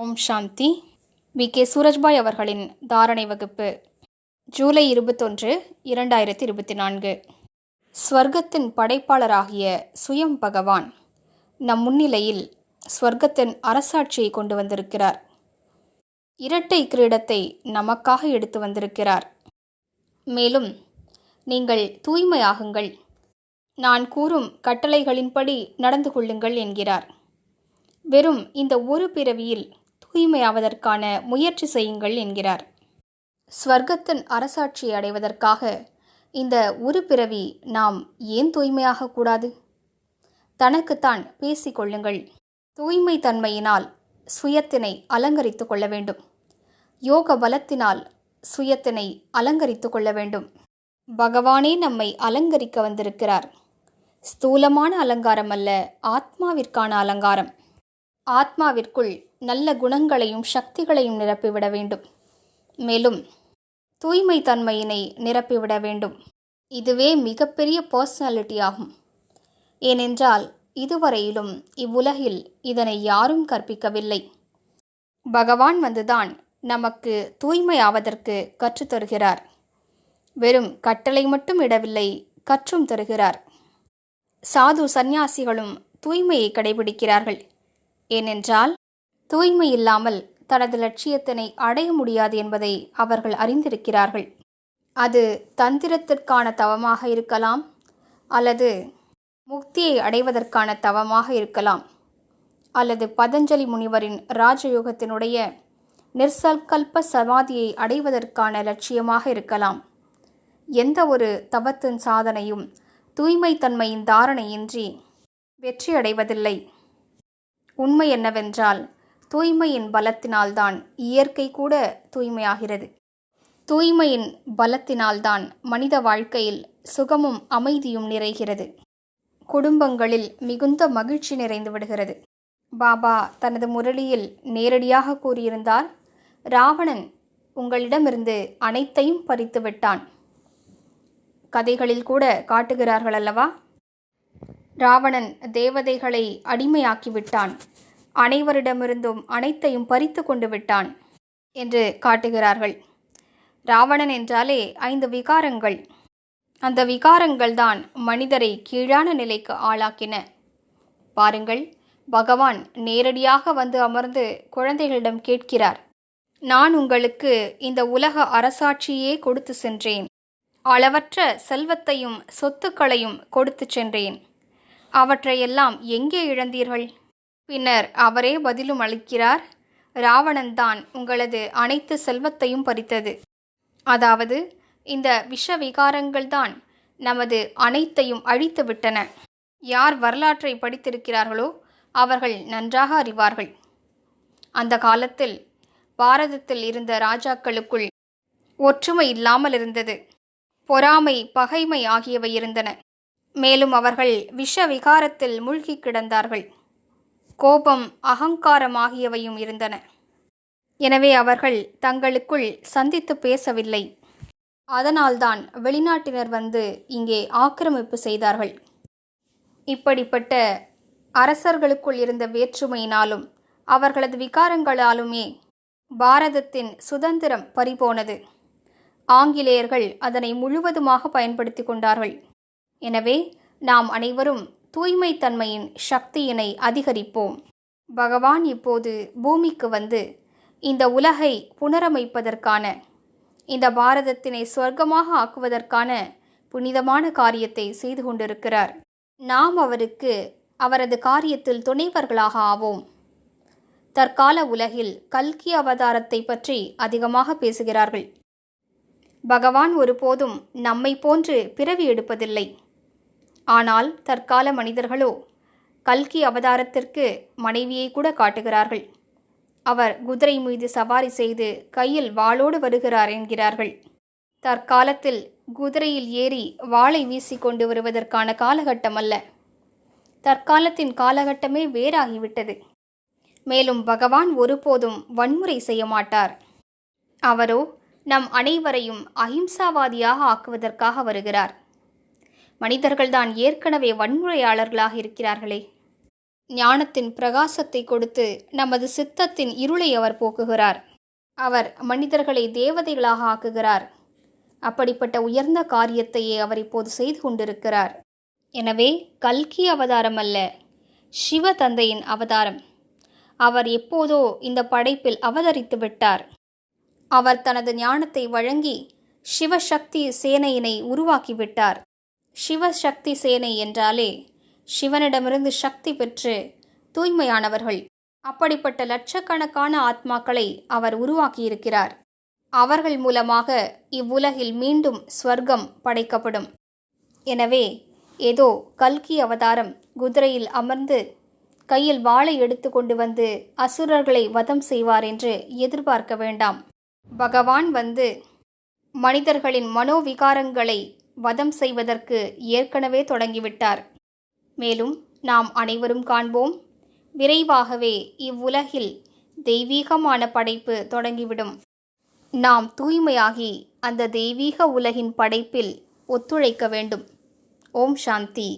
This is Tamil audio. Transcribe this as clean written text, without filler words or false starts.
ஓம் சாந்தி. வி.கே. சூரஜ்பாய் அவர்களின் தாரணை வகுப்பு, ஜூலை 21, 2024. ஸ்வர்க்கத்தின் படைப்பாளராகிய சுயம் பகவான் நம் முன்னிலையில் ஸ்வர்க்கத்தின் அரசாட்சியை கொண்டு வந்திருக்கிறார். இரட்டை கிரீடத்தை நமக்காக எடுத்து வந்திருக்கிறார். மேலும், நீங்கள் தூய்மையாகுங்கள், நான் கூறும் கட்டளைகளின்படி நடந்து கொள்ளுங்கள் என்கிறார். வெறும் இந்த ஒரு பிறவியில் தூய்மையாவதற்கான முயற்சி செய்யுங்கள் என்கிறார். ஸ்வர்க்கத்தின் அரசாட்சியை அடைவதற்காக இந்த ஒரு பிறவி நாம் ஏன் தூய்மையாகக்கூடாது? தனக்குத்தான் பேசிக்கொள்ளுங்கள். தூய்மை தன்மையினால் சுயத்தினை அலங்கரித்து கொள்ள வேண்டும். யோக பலத்தினால் சுயத்தினை அலங்கரித்து கொள்ள வேண்டும். பகவானே நம்மை அலங்கரிக்க வந்திருக்கிறார். ஸ்தூலமான அலங்காரம் அல்ல, ஆத்மாவிற்கான அலங்காரம். ஆத்மாவிற்குள் நல்ல குணங்களையும் சக்திகளையும் நிரப்பிவிட வேண்டும். மேலும் தூய்மை தன்மையினை நிரப்பிவிட வேண்டும். இதுவே மிகப்பெரிய பர்சனாலிட்டி ஆகும். ஏனென்றால் இதுவரையிலும் இவ்வுலகில் இதனை யாரும் கற்பிக்கவில்லை. பகவான் வந்துதான் நமக்கு தூய்மையாவதற்கு கற்றுத்தருகிறார். வெறும் கட்டளை மட்டும் இடவில்லை, கற்றும் தருகிறார். சாது சந்நியாசிகளும் தூய்மையை கடைபிடிக்கிறார்கள். ஏனென்றால் தூய்மை இல்லாமல் தனது லட்சியத்தினை அடைய முடியாது என்பதை அவர்கள் அறிந்திருக்கிறார்கள். அது தந்திரத்திற்கான தவமாக இருக்கலாம், அல்லது முக்தியை அடைவதற்கான தவமாக இருக்கலாம், அல்லது பதஞ்சலி முனிவரின் ராஜயோகத்தினுடைய நிர்சல்கல்ப சமாதியை அடைவதற்கான லட்சியமாக இருக்கலாம். எந்த ஒரு தவத்தின் சாதனையும் தூய்மை தன்மையின் தாரணையின்றி வெற்றி அடைவதில்லை. உண்மை என்னவென்றால், தூய்மையின் பலத்தினால்தான் இயற்கை கூட தூய்மையாகிறது. தூய்மையின் பலத்தினால்தான் மனித வாழ்க்கையில் சுகமும் அமைதியும் நிறைகிறது. குடும்பங்களில் மிகுந்த மகிழ்ச்சி நிறைந்து விடுகிறது. பாபா தனது முரளியில் நேரடியாக கூறியிருந்தார், ராவணன் உங்களிடமிருந்து அனைத்தையும் பறித்து விட்டான். கதைகளில் கூட காட்டுகிறார்கள் அல்லவா? ராவணன் தேவதைகளை அடிமையாக்கி விட்டான், அனைவரிடமிருந்தும் அனைத்தையும் பறித்து கொண்டு விட்டான் என்று காட்டுகிறார்கள். ராவணன் என்றாலே 5 விகாரங்கள். அந்த விகாரங்கள் தான் மனிதரை கீழான நிலைக்கு ஆளாக்கின. பாருங்கள், பகவான் நேரடியாக வந்து அமர்ந்து குழந்தைகளிடம் கேட்கிறார், நான் உங்களுக்கு இந்த உலக அரசாட்சியே கொடுத்து சென்றேன். அளவற்ற செல்வத்தையும் சொத்துக்களையும் கொடுத்து சென்றேன். அவற்றையெல்லாம் எங்கே இழந்தீர்கள்? பின்னர் அவரே பதிலும் அளிக்கிறார், ராவணன் தான் உங்களது அனைத்து செல்வத்தையும் பறித்தது. அதாவது இந்த விஷவிகாரங்கள் தான் நமது அனைத்தையும் அழித்து விட்டன. யார் வரலாற்றை படித்திருக்கிறார்களோ அவர்கள் நன்றாக அறிவார்கள். அந்த காலத்தில் பாரதத்தில் இருந்த ராஜாக்களுக்குள் ஒற்றுமை இல்லாமல் இருந்தது. பொறாமை, பகைமை ஆகியவை இருந்தன. மேலும் அவர்கள் விஷ விகாரத்தில் மூழ்கி கிடந்தார்கள். கோபம், அகங்காரம் ஆகியவையும் இருந்தன. எனவே அவர்கள் தங்களுக்குள் சந்தித்து பேசவில்லை. அதனால்தான் வெளிநாட்டினர் வந்து இங்கே ஆக்கிரமிப்பு செய்தார்கள். இப்படிப்பட்ட அரசர்களுக்குள் இருந்த வேற்றுமையினாலும் அவர்களது விகாரங்களாலுமே பாரதத்தின் சுதந்திரம் பறிபோனது. ஆங்கிலேயர்கள் அதனை முழுவதுமாக பயன்படுத்தி கொண்டார்கள். எனவே நாம் அனைவரும் தூய்மை தன்மையின் சக்தியினை அதிகரிப்போம். பகவான் இப்போது பூமிக்கு வந்து இந்த உலகை புனரமைப்பதற்கான, இந்த பாரதத்தினை சொர்க்கமாக ஆக்குவதற்கான புனிதமான காரியத்தை செய்து கொண்டிருக்கிறார். நாம் அவருக்கு அவரது காரியத்தில் துணைவர்களாக ஆவோம். தற்கால உலகில் கல்கி அவதாரத்தை பற்றி அதிகமாக பேசுகிறார்கள். பகவான் ஒருபோதும் நம்மை போன்று பிறவி எடுப்பதில்லை. ஆனால் தற்கால மனிதர்களோ கல்கி அவதாரத்திற்கு மனைவியை கூட காட்டுகிறார்கள். அவர் குதிரை மீது சவாரி செய்து கையில் வாளோடு வருகிறார் என்கிறார்கள். தற்காலத்தில் குதிரையில் ஏறி வாளை வீசிக்கொண்டு வருவதற்கான காலகட்டம் அல்ல. தற்காலத்தின் காலகட்டமே வேறாகிவிட்டது. மேலும் பகவான் ஒருபோதும் வன்முறை செய்ய மாட்டார். அவரோ நம் அனைவரையும் அஹிம்சாவாதியாக ஆக்குவதற்காக வருகிறார். மனிதர்கள்தான் ஏற்கனவே வன்முறையாளர்களாக இருக்கிறார்களே. ஞானத்தின் பிரகாசத்தை கொடுத்து நமது சித்தத்தின் இருளை அவர் போக்குகிறார். அவர் மனிதர்களை தேவதைகளாக ஆக்குகிறார். அப்படிப்பட்ட உயர்ந்த காரியத்தையே அவர் இப்போது செய்து கொண்டிருக்கிறார். எனவே கல்கி அவதாரம் அல்ல, சிவ தந்தையின் அவதாரம். அவர் எப்போதோ இந்த படைப்பில் அவதரித்து விட்டார். அவர் தனது ஞானத்தை வழங்கி சிவசக்தி சேனையினை உருவாக்கிவிட்டார். சிவசக்தி சேனை என்றாலே சிவனிடமிருந்து சக்தி பெற்று தூய்மையானவர்கள். அப்படிப்பட்ட லட்சக்கணக்கான ஆத்மாக்களை அவர் உருவாக்கியிருக்கிறார். அவர்கள் மூலமாக இவ்வுலகில் மீண்டும் ஸ்வர்க்கம் படைக்கப்படும். எனவே ஏதோ கல்கி அவதாரம் குதிரையில் அமர்ந்து கையில் வாளை எடுத்து கொண்டு வந்து அசுரர்களை வதம் செய்வார் என்று எதிர்பார்க்க வேண்டாம். பகவான் வந்து மனிதர்களின் மனோவிகாரங்களை வதம் செய்வதற்கு ஏற்கனவே தொடங்கிவிட்டார். மேலும் நாம் அனைவரும் காண்போம், விரைவாகவே இவ்வுலகில் தெய்வீகமான படைப்பு தொடங்கிவிடும். நாம் தூய்மையாகி அந்த தெய்வீக உலகின் படைப்பில் ஒத்துழைக்க வேண்டும். ஓம் சாந்தி.